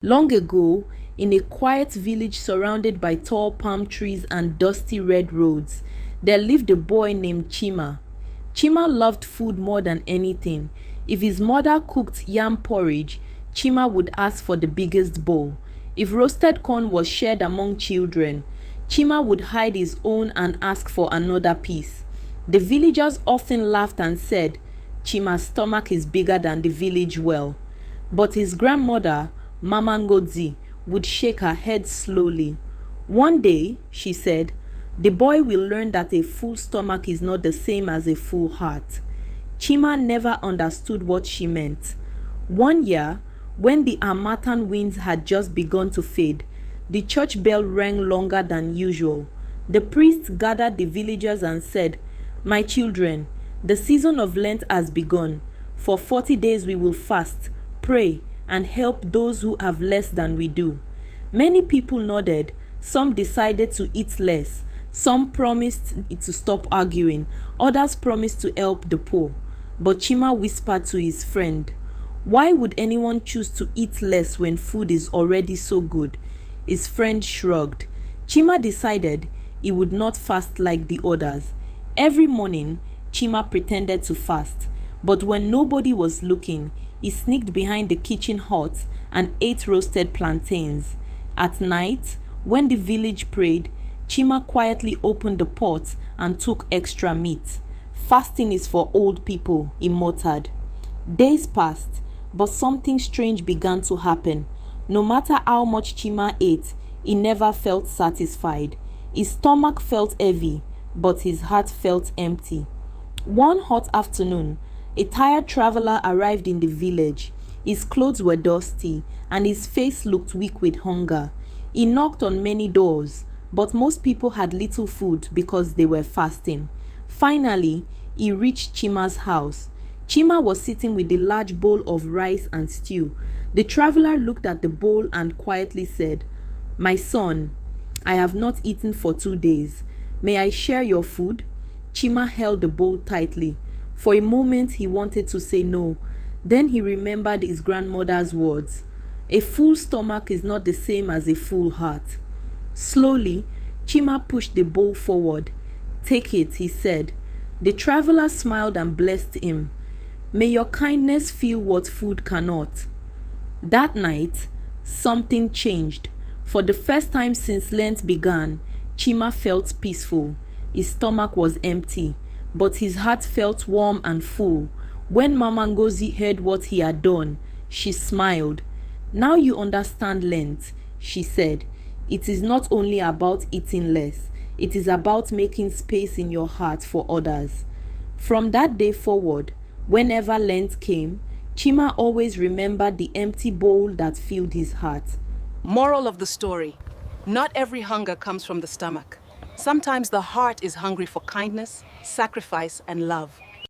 Long ago, in a quiet village surrounded by tall palm trees and dusty red roads, there lived a boy named Chima. Chima loved food more than anything. If his mother cooked yam porridge, Chima would ask for the biggest bowl. If roasted corn was shared among children, Chima would hide his own and ask for another piece. The villagers often laughed and said, "Chima's stomach is bigger than the village well." But his grandmother, Mama Ngozi, would shake her head slowly. "One day," she said, "the boy will learn that a full stomach is not the same as a full heart." Chima never understood what she meant. One year, when the harmattan winds had just begun to fade, the church bell rang longer than usual. The priest gathered the villagers and said, "My children, the season of Lent has begun. For 40 days we will fast, pray, and help those who have less than we do." Many people nodded. Some decided to eat less. Some promised to stop arguing. Others promised to help the poor. But Chima whispered to his friend, "Why would anyone choose to eat less when food is already so good?" His friend shrugged. Chima decided he would not fast like the others. Every morning, Chima pretended to fast. But when nobody was looking, he sneaked behind the kitchen hut and ate roasted plantains. At night, when the village prayed, Chima quietly opened the pot and took extra meat. "Fasting is for old people," he muttered. Days passed, but something strange began to happen. No matter how much Chima ate, he never felt satisfied. His stomach felt heavy, but his heart felt empty. One hot afternoon, a tired traveler arrived in the village. His clothes were dusty, and his face looked weak with hunger. He knocked on many doors, but most people had little food because they were fasting. Finally, he reached Chima's house. Chima was sitting with a large bowl of rice and stew. The traveler looked at the bowl and quietly said, "My son, I have not eaten for 2 days. May I share your food?" Chima held the bowl tightly. For a moment he wanted to say no. Then he remembered his grandmother's words. A full stomach is not the same as a full heart. Slowly, Chima pushed the bowl forward. "Take it," he said. The traveler smiled and blessed him. "May your kindness feel what food cannot." That night, something changed. For the first time since Lent began, Chima felt peaceful. His stomach was empty, but his heart felt warm and full. When Mama Ngozi heard what he had done, she smiled. "Now you understand Lent," she said. "It is not only about eating less, it is about making space in your heart for others." From that day forward, whenever Lent came, Chima always remembered the empty bowl that filled his heart. Moral of the story: not every hunger comes from the stomach. Sometimes the heart is hungry for kindness, sacrifice, and love.